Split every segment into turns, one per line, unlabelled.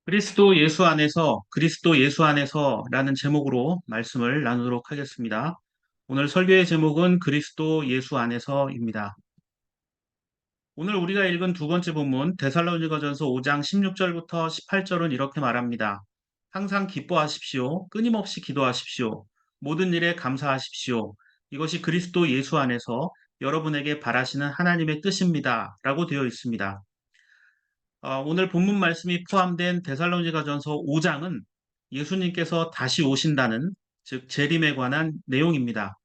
그리스도 예수 안에서라는 제목으로 말씀을 나누도록 하겠습니다. 오늘 설교의 제목은 그리스도 예수 안에서입니다. 오늘 우리가 읽은 두 번째 본문 데살로니가전서 5장 16절부터 18절은 이렇게 말합니다. 항상 기뻐하십시오. 끊임없이 기도하십시오. 모든 일에 감사하십시오. 이것이 그리스도 예수 안에서 여러분에게 바라시는 하나님의 뜻입니다. 라고 되어 있습니다. 오늘 본문 말씀이 포함된 데살로니가전서 5장은 예수님께서 다시 오신다는, 즉 재림에 관한 내용입니다.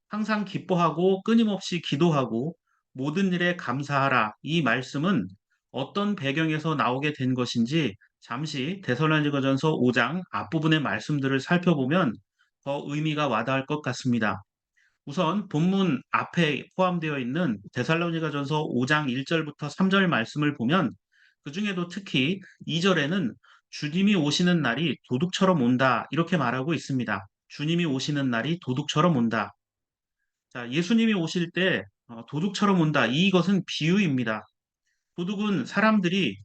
항상 기뻐하고 끊임없이 기도하고 모든 일에 감사하라. 이 말씀은 어떤 배경에서 나오게 된 것인지 잠시 데살로니가전서 5장 앞부분의 말씀들을 살펴보면 더 의미가 와닿을 것 같습니다. 우선 본문 앞에 포함되어 있는 데살로니가전서 5장 1절부터 3절 말씀을 보면 그 중에도 특히 2절에는 주님이 오시는 날이 도둑처럼 온다 이렇게 말하고 있습니다. 주님이 오시는 날이 도둑처럼 온다. 자, 예수님이 오실 때 도둑처럼 온다. 이것은 비유입니다. 도둑은 사람들이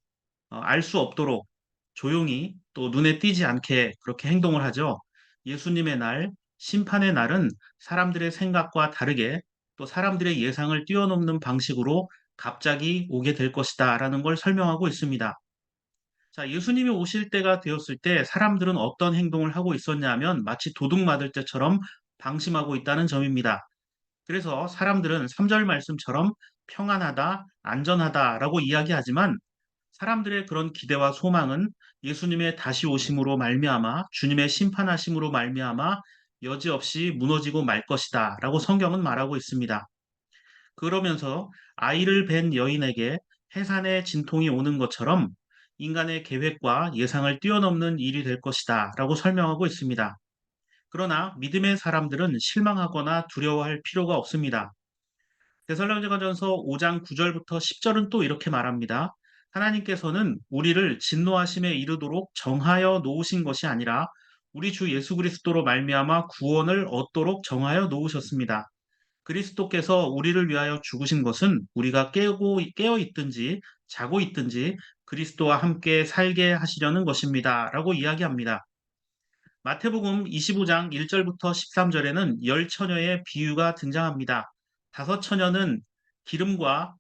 알 수 없도록 조용히 또 눈에 띄지 않게 그렇게 행동을 하죠. 예수님의 날, 심판의 날은 사람들의 생각과 다르게 또 사람들의 예상을 뛰어넘는 방식으로 갑자기 오게 될 것이다 라는 걸 설명하고 있습니다. 자, 예수님이 오실 때가 되었을 때 사람들은 어떤 행동을 하고 있었냐 하면 마치 도둑 맞을 때처럼 방심하고 있다는 점입니다. 그래서 사람들은 3절 말씀처럼 평안하다, 안전하다라고 이야기하지만 사람들의 그런 기대와 소망은 예수님의 다시 오심으로 말미암아 주님의 심판하심으로 말미암아 여지없이 무너지고 말 것이다라고 성경은 말하고 있습니다. 그러면서 아이를 뵌 여인에게 해산의 진통이 오는 것처럼 인간의 계획과 예상을 뛰어넘는 일이 될 것이다라고 설명하고 있습니다. 그러나 믿음의 사람들은 실망하거나 두려워할 필요가 없습니다. 데살로니가전서 5장 9절부터 10절은 또 이렇게 말합니다. 하나님께서는 우리를 진노하심에 이르도록 정하여 놓으신 것이 아니라 우리 주 예수 그리스도로 말미암아 구원을 얻도록 정하여 놓으셨습니다. 그리스도께서 우리를 위하여 죽으신 것은 우리가 깨어 있든지 자고 있든지 그리스도와 함께 살게 하시려는 것입니다. 라고 이야기합니다. 마태복음 25장 1절부터 13절에는 열 처녀의 비유가 등장합니다. 다섯 처녀는 기름과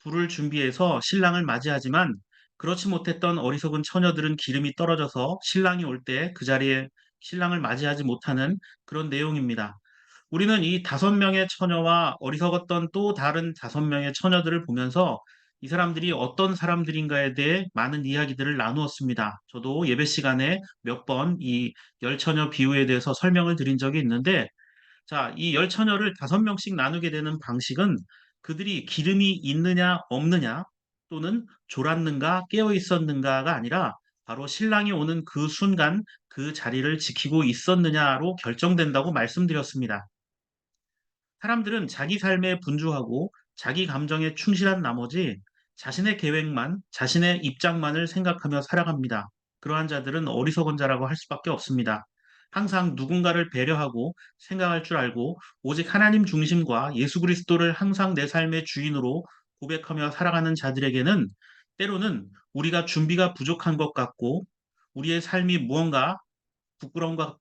불을 준비해서 신랑을 맞이하지만 그렇지 못했던 어리석은 처녀들은 기름이 떨어져서 신랑이 올 때 그 자리에 신랑을 맞이하지 못하는 그런 내용입니다. 우리는 이 다섯 명의 처녀와 어리석었던 또 다른 다섯 명의 처녀들을 보면서 이 사람들이 어떤 사람들인가에 대해 많은 이야기들을 나누었습니다. 저도 예배 시간에 몇 번 이 열처녀 비유에 대해서 설명을 드린 적이 있는데, 자, 이 열처녀를 다섯 명씩 나누게 되는 방식은 그들이 기름이 있느냐 없느냐 또는 졸았는가 깨어 있었는가가 아니라 바로 신랑이 오는 그 순간 그 자리를 지키고 있었느냐로 결정된다고 말씀드렸습니다. 사람들은 자기 삶에 분주하고 자기 감정에 충실한 나머지 자신의 계획만, 자신의 입장만을 생각하며 살아갑니다. 그러한 자들은 어리석은 자라고 할 수밖에 없습니다. 항상 누군가를 배려하고 생각할 줄 알고 오직 하나님 중심과 예수 그리스도를 항상 내 삶의 주인으로 고백하며 살아가는 자들에게는 때로는 우리가 준비가 부족한 것 같고 우리의 삶이 무언가 부끄러운 것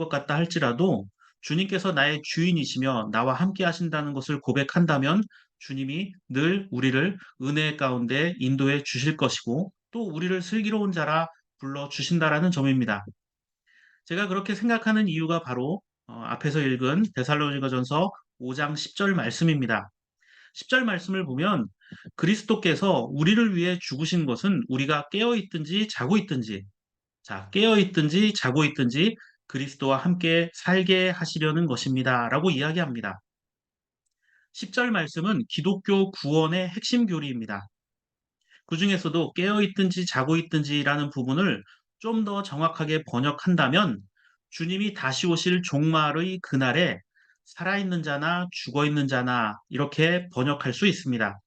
같다 할지라도 주님께서 나의 주인이시며 나와 함께 하신다는 것을 고백한다면 주님이 늘 우리를 은혜 가운데 인도해 주실 것이고 또 우리를 슬기로운 자라 불러 주신다라는 점입니다. 제가 그렇게 생각하는 이유가 바로 앞에서 읽은 데살로니가전서 5장 10절 말씀입니다. 10절 말씀을 보면 그리스도께서 우리를 위해 죽으신 것은 우리가 깨어 있든지 자고 있든지, 자, 깨어 있든지 자고 있든지 그리스도와 함께 살게 하시려는 것입니다. 라고 이야기합니다. 10절 말씀은 기독교 구원의 핵심 교리입니다. 그 중에서도 깨어 있든지 자고 있든지라는 부분을 좀 더 정확하게 번역한다면 주님이 다시 오실 종말의 그날에 살아있는 자나 죽어 있는 자나 이렇게 번역할 수 있습니다.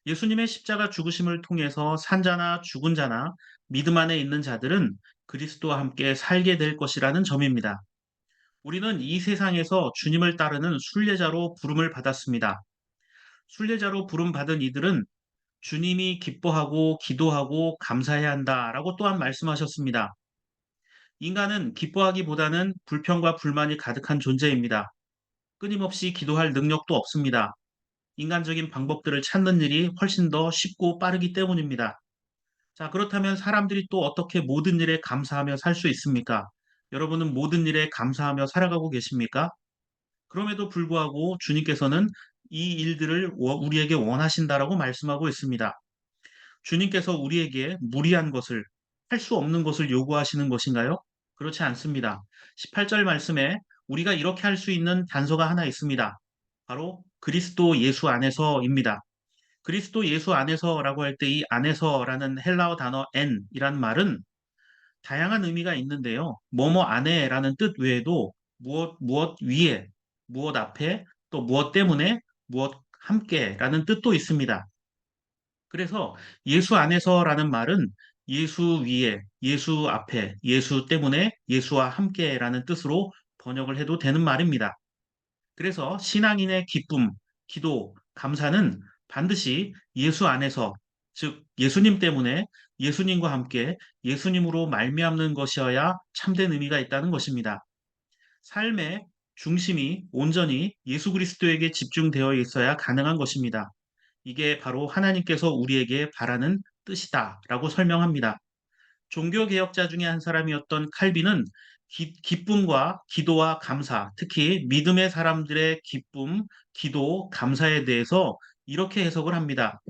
예수님의 십자가 죽으심을 통해서 산 자나 죽은 자나 믿음 안에 있는 자들은 그리스도와 함께 살게 될 것이라는 점입니다. 우리는 이 세상에서 주님을 따르는 순례자로 부름을 받았습니다. 순례자로 부름 받은 이들은 주님이 기뻐하고 기도하고 감사해야 한다라고 또한 말씀하셨습니다. 인간은 기뻐하기보다는 불평과 불만이 가득한 존재입니다. 끊임없이 기도할 능력도 없습니다. 인간적인 방법들을 찾는 일이 훨씬 더 쉽고 빠르기 때문입니다. 자, 그렇다면 사람들이 또 어떻게 모든 일에 감사하며 살 수 있습니까? 여러분은 모든 일에 감사하며 살아가고 계십니까? 그럼에도 불구하고 주님께서는 이 일들을 우리에게 원하신다라고 말씀하고 있습니다. 주님께서 우리에게 무리한 것을, 할 수 없는 것을 요구하시는 것인가요? 그렇지 않습니다. 18절 말씀에 우리가 이렇게 할 수 있는 단서가 하나 있습니다. 바로 그리스도 예수 안에서입니다. 그리스도 예수 안에서라고 할 때 이 안에서라는 헬라어 단어 n이란 말은 다양한 의미가 있는데요. 뭐뭐 안에라는 뜻 외에도 무엇 위에, 무엇 앞에, 또 무엇 때문에, 무엇 함께라는 뜻도 있습니다. 그래서 예수 안에서라는 말은 예수 위에, 예수 앞에, 예수 때문에, 예수와 함께라는 뜻으로 번역을 해도 되는 말입니다. 그래서 신앙인의 기쁨, 기도, 감사는 반드시 예수 안에서, 즉 예수님 때문에 예수님과 함께 예수님으로 말미암는 것이어야 참된 의미가 있다는 것입니다. 삶의 중심이 온전히 예수 그리스도에게 집중되어 있어야 가능한 것입니다. 이게 바로 하나님께서 우리에게 바라는 뜻이다라고 설명합니다. 종교 개혁자 중에 한 사람이었던 칼빈은 기쁨과 기도와 감사, 특히 믿음의 사람들의 기쁨, 기도, 감사에 대해서 이렇게 해석을 합니다.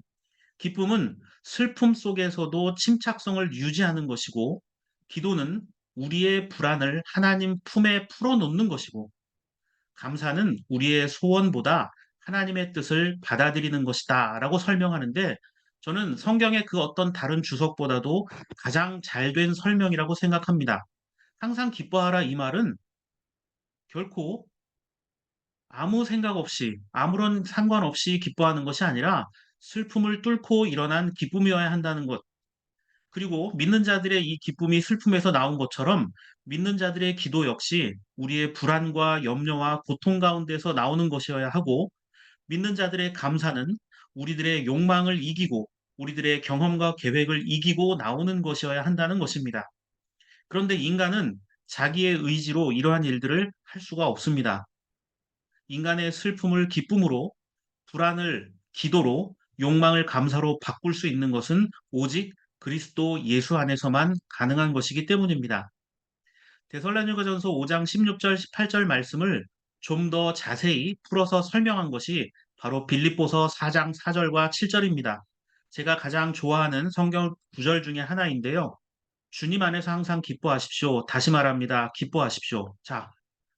기쁨은 슬픔 속에서도 침착성을 유지하는 것이고, 기도는 우리의 불안을 하나님 품에 풀어놓는 것이고, 감사는 우리의 소원보다 하나님의 뜻을 받아들이는 것이다 라고 설명하는데 저는 성경의 그 어떤 다른 주석보다도 가장 잘 된 설명이라고 생각합니다. 항상 기뻐하라 이 말은 결코 아무 생각 없이 아무런 상관없이 기뻐하는 것이 아니라 슬픔을 뚫고 일어난 기쁨이어야 한다는 것. 그리고 믿는 자들의 이 기쁨이 슬픔에서 나온 것처럼 믿는 자들의 기도 역시 우리의 불안과 염려와 고통 가운데서 나오는 것이어야 하고 믿는 자들의 감사는 우리들의 욕망을 이기고 우리들의 경험과 계획을 이기고 나오는 것이어야 한다는 것입니다. 그런데 인간은 자기의 의지로 이러한 일들을 할 수가 없습니다. 인간의 슬픔을 기쁨으로, 불안을 기도로, 욕망을 감사로 바꿀 수 있는 것은 오직 그리스도 예수 안에서만 가능한 것이기 때문입니다. 데살로니가전서 5장 16절 18절 말씀을 좀 더 자세히 풀어서 설명한 것이 바로 빌립보서 4장 4절과 7절입니다. 제가 가장 좋아하는 성경 구절 중에 하나인데요. 주님 안에서 항상 기뻐하십시오. 다시 말합니다. 기뻐하십시오. 자,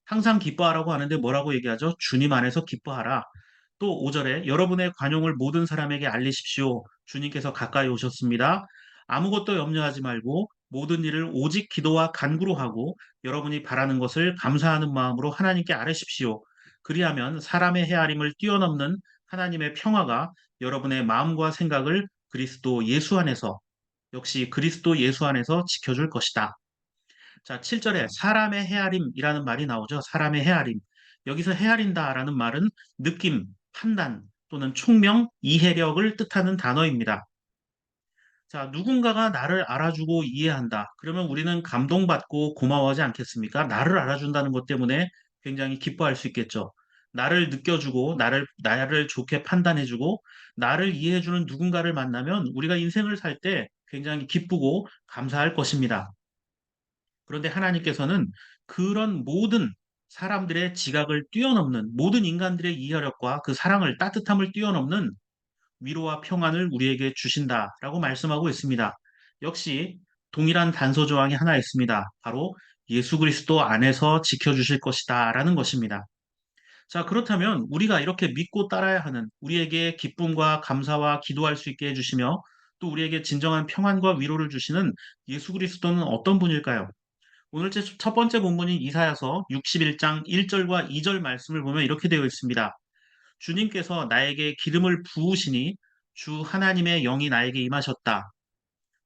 항상 기뻐하라고 하는데 뭐라고 얘기하죠? 주님 안에서 기뻐하라. 또 5절에 여러분의 관용을 모든 사람에게 알리십시오. 주님께서 가까이 오셨습니다. 아무것도 염려하지 말고 모든 일을 오직 기도와 간구로 하고 여러분이 바라는 것을 감사하는 마음으로 하나님께 아뢰십시오. 그리하면 사람의 헤아림을 뛰어넘는 하나님의 평화가 여러분의 마음과 생각을 그리스도 예수 안에서 역시 그리스도 예수 안에서 지켜줄 것이다. 자, 7절에 사람의 헤아림이라는 말이 나오죠. 사람의 헤아림. 여기서 헤아린다라는 말은 느낌, 판단 또는 총명, 이해력을 뜻하는 단어입니다. 자, 누군가가 나를 알아주고 이해한다. 그러면 우리는 감동받고 고마워하지 않겠습니까? 나를 알아준다는 것 때문에 굉장히 기뻐할 수 있겠죠. 나를 느껴주고, 나를 좋게 판단해주고, 나를 이해해주는 누군가를 만나면 우리가 인생을 살 때 굉장히 기쁘고 감사할 것입니다. 그런데 하나님께서는 그런 모든 사람들의 지각을 뛰어넘는 모든 인간들의 이해력과 그 사랑을 따뜻함을 뛰어넘는 위로와 평안을 우리에게 주신다라고 말씀하고 있습니다. 역시 동일한 단서 조항이 하나 있습니다. 바로 예수 그리스도 안에서 지켜주실 것이다라는 것입니다. 자, 그렇다면 우리가 이렇게 믿고 따라야 하는 우리에게 기쁨과 감사와 기도할 수 있게 해주시며 또 우리에게 진정한 평안과 위로를 주시는 예수 그리스도는 어떤 분일까요? 오늘 첫 번째 본문인 이사야서 61장 1절과 2절 말씀을 보면 이렇게 되어 있습니다. 주님께서 나에게 기름을 부으시니 주 하나님의 영이 나에게 임하셨다.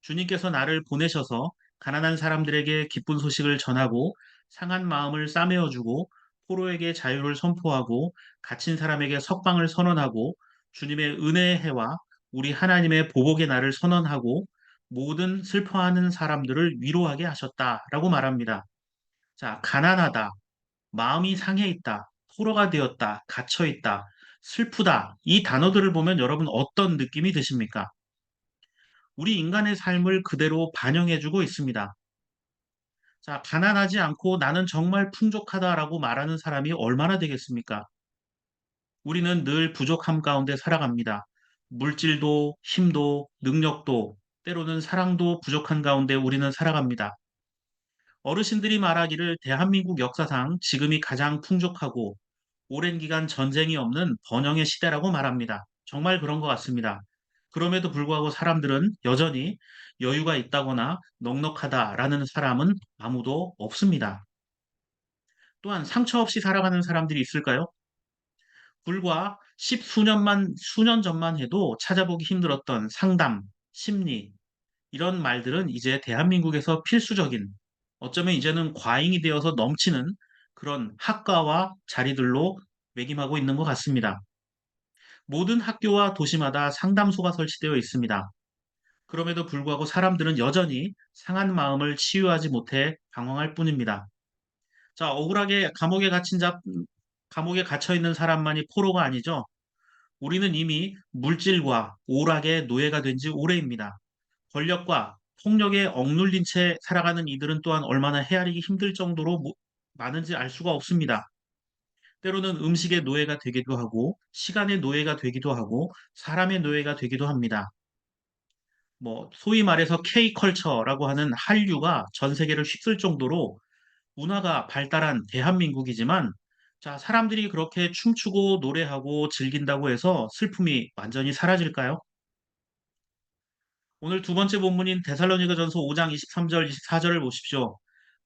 주님께서 나를 보내셔서 가난한 사람들에게 기쁜 소식을 전하고 상한 마음을 싸매어 주고 포로에게 자유를 선포하고 갇힌 사람에게 석방을 선언하고 주님의 은혜의 해와 우리 하나님의 보복의 날을 선언하고 모든 슬퍼하는 사람들을 위로하게 하셨다라고 말합니다. 자, 가난하다, 마음이 상해 있다, 포로가 되었다, 갇혀 있다, 슬프다. 이 단어들을 보면 여러분 어떤 느낌이 드십니까? 우리 인간의 삶을 그대로 반영해주고 있습니다. 자, 가난하지 않고 나는 정말 풍족하다라고 말하는 사람이 얼마나 되겠습니까? 우리는 늘 부족함 가운데 살아갑니다. 물질도, 힘도, 능력도, 때로는 사랑도 부족한 가운데 우리는 살아갑니다. 어르신들이 말하기를 대한민국 역사상 지금이 가장 풍족하고 오랜 기간 전쟁이 없는 번영의 시대라고 말합니다. 정말 그런 것 같습니다. 그럼에도 불구하고 사람들은 여전히 여유가 있다거나 넉넉하다라는 사람은 아무도 없습니다. 또한 상처 없이 살아가는 사람들이 있을까요? 불과 수년 전만 해도 찾아보기 힘들었던 상담, 심리, 이런 말들은 이제 대한민국에서 필수적인, 어쩌면 이제는 과잉이 되어서 넘치는 그런 학과와 자리들로 매김하고 있는 것 같습니다. 모든 학교와 도시마다 상담소가 설치되어 있습니다. 그럼에도 불구하고 사람들은 여전히 상한 마음을 치유하지 못해 방황할 뿐입니다. 자, 억울하게 감옥에 갇혀 있는 사람만이 포로가 아니죠. 우리는 이미 물질과 오락의 노예가 된 지 오래입니다. 권력과 폭력에 억눌린 채 살아가는 이들은 또한 얼마나 헤아리기 힘들 정도로 많은지 알 수가 없습니다. 때로는 음식의 노예가 되기도 하고, 시간의 노예가 되기도 하고, 사람의 노예가 되기도 합니다. 소위 말해서 K컬처라고 하는 한류가 전 세계를 휩쓸 정도로 문화가 발달한 대한민국이지만, 자, 사람들이 그렇게 춤추고 노래하고 즐긴다고 해서 슬픔이 완전히 사라질까요? 오늘 두 번째 본문인 데살로니가전서 5장 23절 24절을 보십시오.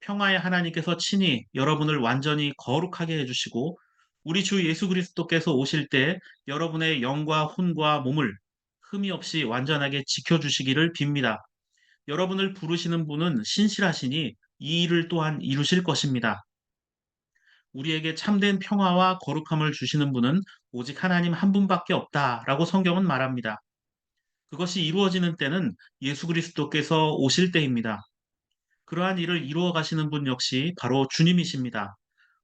평화의 하나님께서 친히 여러분을 완전히 거룩하게 해주시고 우리 주 예수 그리스도께서 오실 때 여러분의 영과 혼과 몸을 흠이 없이 완전하게 지켜주시기를 빕니다. 여러분을 부르시는 분은 신실하시니 이 일을 또한 이루실 것입니다. 우리에게 참된 평화와 거룩함을 주시는 분은 오직 하나님 한 분밖에 없다라고 성경은 말합니다. 그것이 이루어지는 때는 예수 그리스도께서 오실 때입니다. 그러한 일을 이루어 가시는 분 역시 바로 주님이십니다.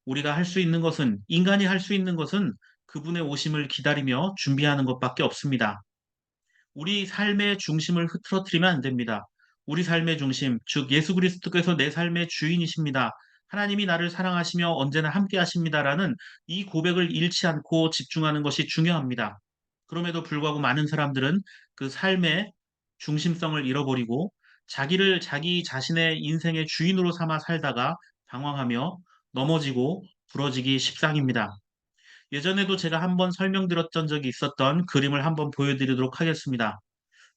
우리가 할 수 있는 것은, 인간이 할 수 있는 것은 그분의 오심을 기다리며 준비하는 것밖에 없습니다. 우리 삶의 중심을 흐트러뜨리면 안 됩니다. 우리 삶의 중심, 즉 예수 그리스도께서 내 삶의 주인이십니다. 하나님이 나를 사랑하시며 언제나 함께 하십니다라는 이 고백을 잃지 않고 집중하는 것이 중요합니다. 그럼에도 불구하고 많은 사람들은 그 삶의 중심성을 잃어버리고 자기를 자기 자신의 인생의 주인으로 삼아 살다가 방황하며 넘어지고 부러지기 십상입니다. 예전에도 제가 한번 설명드렸던 적이 있었던 그림을 한번 보여드리도록 하겠습니다.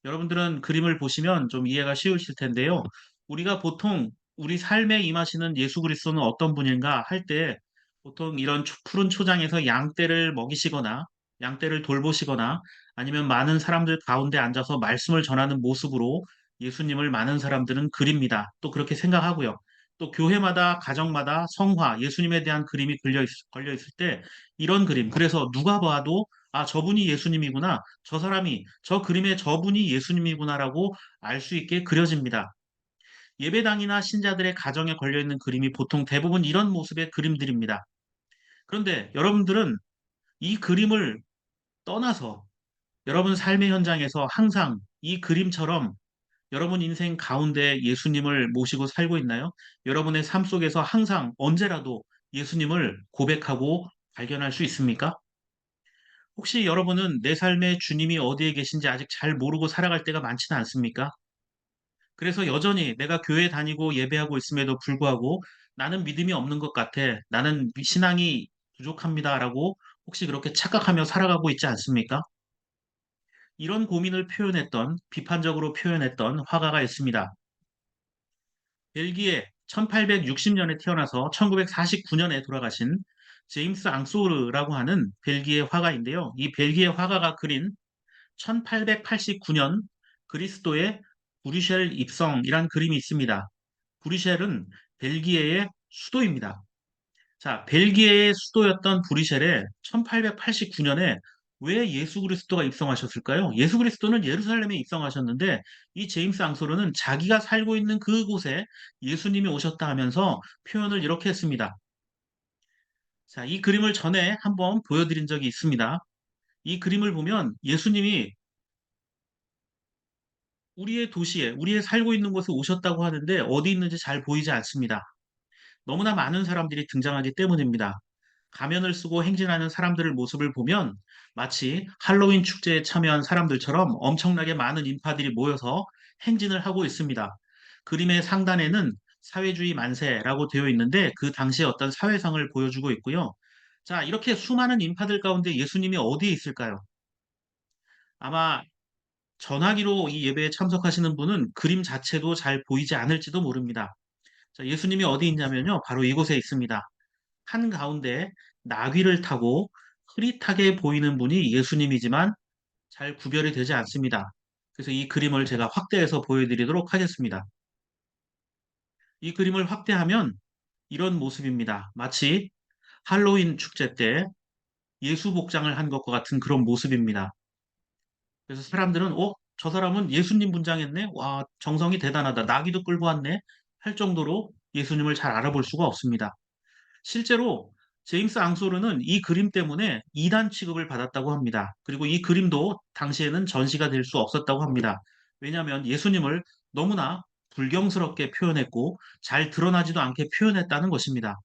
여러분들은 그림을 보시면 좀 이해가 쉬우실 텐데요. 우리가 보통 우리 삶에 임하시는 예수 그리스도는 어떤 분인가 할 때 보통 이런 푸른 초장에서 양떼를 먹이시거나 양떼를 돌보시거나 아니면 많은 사람들 가운데 앉아서 말씀을 전하는 모습으로 예수님을 많은 사람들은 그립니다. 또 그렇게 생각하고요. 또 교회마다 가정마다 성화, 예수님에 대한 그림이 걸려 있을 때 이런 그림. 그래서 누가 봐도 아, 저분이 예수님이구나. 저 사람이, 저 그림의 저분이 예수님이구나라고 알 수 있게 그려집니다. 예배당이나 신자들의 가정에 걸려 있는 그림이 보통 대부분 이런 모습의 그림들입니다. 그런데 여러분들은 이 그림을 떠나서 여러분 삶의 현장에서 항상 이 그림처럼 여러분 인생 가운데 예수님을 모시고 살고 있나요? 여러분의 삶 속에서 항상 언제라도 예수님을 고백하고 발견할 수 있습니까? 혹시 여러분은 내 삶의 주님이 어디에 계신지 아직 잘 모르고 살아갈 때가 많지는 않습니까? 그래서 여전히 내가 교회 다니고 예배하고 있음에도 불구하고 나는 믿음이 없는 것 같아. 나는 신앙이 부족합니다라고 혹시 그렇게 착각하며 살아가고 있지 않습니까? 이런 고민을 비판적으로 표현했던 화가가 있습니다. 벨기에 1860년에 태어나서 1949년에 돌아가신 제임스 앙소르라고 하는 벨기에 화가인데요. 이 벨기에 화가가 그린 1889년 그리스도의 브뤼셀 입성이란 그림이 있습니다. 브뤼셀은 벨기에의 수도입니다. 자, 벨기에의 수도였던 브뤼셀에 1889년에 왜 예수 그리스도가 입성하셨을까요? 예수 그리스도는 예루살렘에 입성하셨는데 이 제임스 앙소르는 자기가 살고 있는 그곳에 예수님이 오셨다 하면서 표현을 이렇게 했습니다. 자, 이 그림을 전에 한번 보여드린 적이 있습니다. 이 그림을 보면 예수님이 우리의 도시에, 우리의 살고 있는 곳에 오셨다고 하는데 어디 있는지 잘 보이지 않습니다. 너무나 많은 사람들이 등장하기 때문입니다. 가면을 쓰고 행진하는 사람들의 모습을 보면 마치 할로윈 축제에 참여한 사람들처럼 엄청나게 많은 인파들이 모여서 행진을 하고 있습니다. 그림의 상단에는 사회주의 만세라고 되어 있는데 그 당시의 어떤 사회상을 보여주고 있고요. 자, 이렇게 수많은 인파들 가운데 예수님이 어디에 있을까요? 아마 전화기로 이 예배에 참석하시는 분은 그림 자체도 잘 보이지 않을지도 모릅니다. 자, 예수님이 어디 있냐면요. 바로 이곳에 있습니다. 한가운데 나귀를 타고 흐릿하게 보이는 분이 예수님이지만 잘 구별이 되지 않습니다. 그래서 이 그림을 제가 확대해서 보여드리도록 하겠습니다. 이 그림을 확대하면 이런 모습입니다. 마치 할로윈 축제 때 예수 복장을 한 것과 같은 그런 모습입니다. 그래서 사람들은, 저 사람은 예수님 분장했네? 와, 정성이 대단하다. 나귀도 끌고 왔네? 할 정도로 예수님을 잘 알아볼 수가 없습니다. 실제로 제임스 앙소르는 이 그림 때문에 이단 취급을 받았다고 합니다. 그리고 이 그림도 당시에는 전시가 될 수 없었다고 합니다. 왜냐하면 예수님을 너무나 불경스럽게 표현했고 잘 드러나지도 않게 표현했다는 것입니다.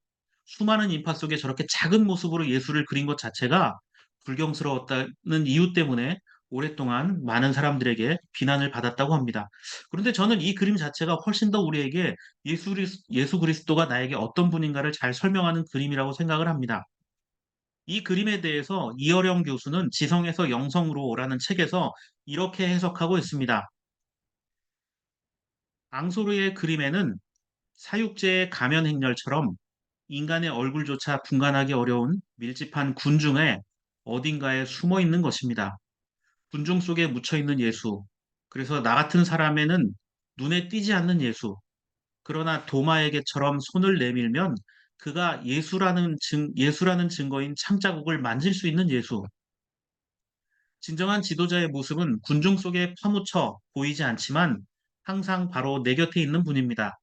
수많은 인파 속에 저렇게 작은 모습으로 예수를 그린 것 자체가 불경스러웠다는 이유 때문에 오랫동안 많은 사람들에게 비난을 받았다고 합니다. 그런데 저는 이 그림 자체가 훨씬 더 우리에게 예수 그리스도가 나에게 어떤 분인가를 잘 설명하는 그림이라고 생각을 합니다. 이 그림에 대해서 이어령 교수는 지성에서 영성으로라는 책에서 이렇게 해석하고 있습니다. 앙소르의 그림에는 사육제의 가면 행렬처럼 인간의 얼굴조차 분간하기 어려운 밀집한 군중에 어딘가에 숨어 있는 것입니다. 군중 속에 묻혀 있는 예수. 그래서 나 같은 사람에는 눈에 띄지 않는 예수. 그러나 도마에게처럼 손을 내밀면 그가 예수라는 증거인 창자국을 만질 수 있는 예수. 진정한 지도자의 모습은 군중 속에 파묻혀 보이지 않지만 항상 바로 내 곁에 있는 분입니다.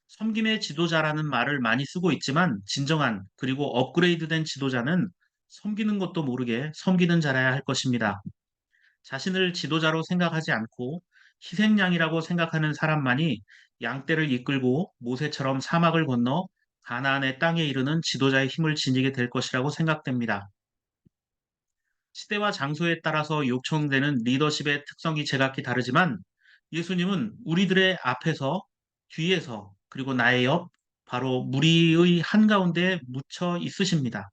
섬김의 지도자라는 말을 많이 쓰고 있지만 진정한 그리고 업그레이드된 지도자는 섬기는 것도 모르게 섬기는 자라야 할 것입니다. 자신을 지도자로 생각하지 않고 희생양이라고 생각하는 사람만이 양떼를 이끌고 모세처럼 사막을 건너 가나안의 땅에 이르는 지도자의 힘을 지니게 될 것이라고 생각됩니다. 시대와 장소에 따라서 요청되는 리더십의 특성이 제각기 다르지만 예수님은 우리들의 앞에서, 뒤에서, 그리고 나의 옆, 바로 무리의 한가운데 묻혀 있으십니다.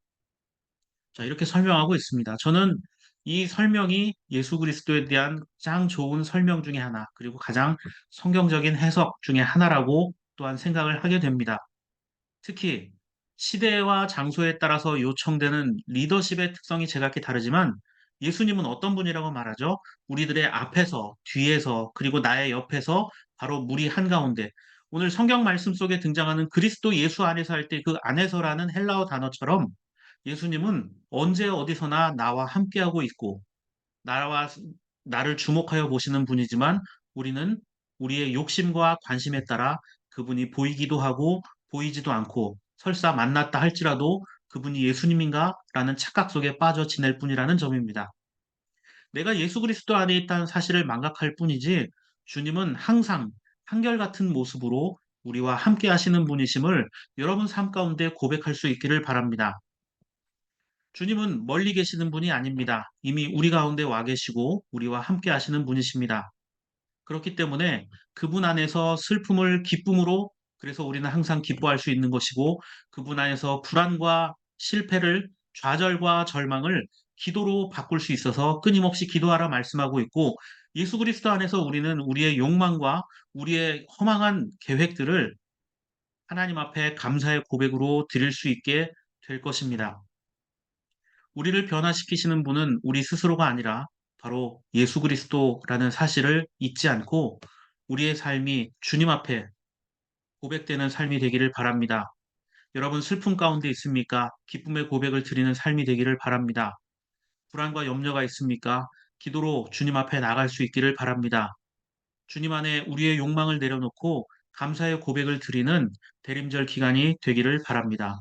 자, 이렇게 설명하고 있습니다. 저는 이 설명이 예수 그리스도에 대한 가장 좋은 설명 중에 하나, 그리고 가장 성경적인 해석 중에 하나라고 또한 생각을 하게 됩니다. 특히 시대와 장소에 따라서 요청되는 리더십의 특성이 제각기 다르지만 예수님은 어떤 분이라고 말하죠? 우리들의 앞에서, 뒤에서, 그리고 나의 옆에서 바로 무리 한가운데. 오늘 성경 말씀 속에 등장하는 그리스도 예수 안에서 할 때 그 안에서라는 헬라어 단어처럼 예수님은 언제 어디서나 나와 함께하고 있고 나와 나를 주목하여 보시는 분이지만 우리는 우리의 욕심과 관심에 따라 그분이 보이기도 하고 보이지도 않고 설사 만났다 할지라도 그분이 예수님인가? 라는 착각 속에 빠져 지낼 뿐이라는 점입니다. 내가 예수 그리스도 안에 있다는 사실을 망각할 뿐이지 주님은 항상 한결같은 모습으로 우리와 함께 하시는 분이심을 여러분 삶 가운데 고백할 수 있기를 바랍니다. 주님은 멀리 계시는 분이 아닙니다. 이미 우리 가운데 와 계시고 우리와 함께 하시는 분이십니다. 그렇기 때문에 그분 안에서 슬픔을 기쁨으로 그래서 우리는 항상 기뻐할 수 있는 것이고 그분 안에서 불안과 실패를 좌절과 절망을 기도로 바꿀 수 있어서 끊임없이 기도하라 말씀하고 있고 예수 그리스도 안에서 우리는 우리의 욕망과 우리의 허망한 계획들을 하나님 앞에 감사의 고백으로 드릴 수 있게 될 것입니다. 우리를 변화시키시는 분은 우리 스스로가 아니라 바로 예수 그리스도라는 사실을 잊지 않고 우리의 삶이 주님 앞에 고백되는 삶이 되기를 바랍니다. 여러분 슬픔 가운데 있습니까? 기쁨의 고백을 드리는 삶이 되기를 바랍니다. 불안과 염려가 있습니까? 기도로 주님 앞에 나갈 수 있기를 바랍니다. 주님 안에 우리의 욕망을 내려놓고 감사의 고백을 드리는 대림절 기간이 되기를 바랍니다.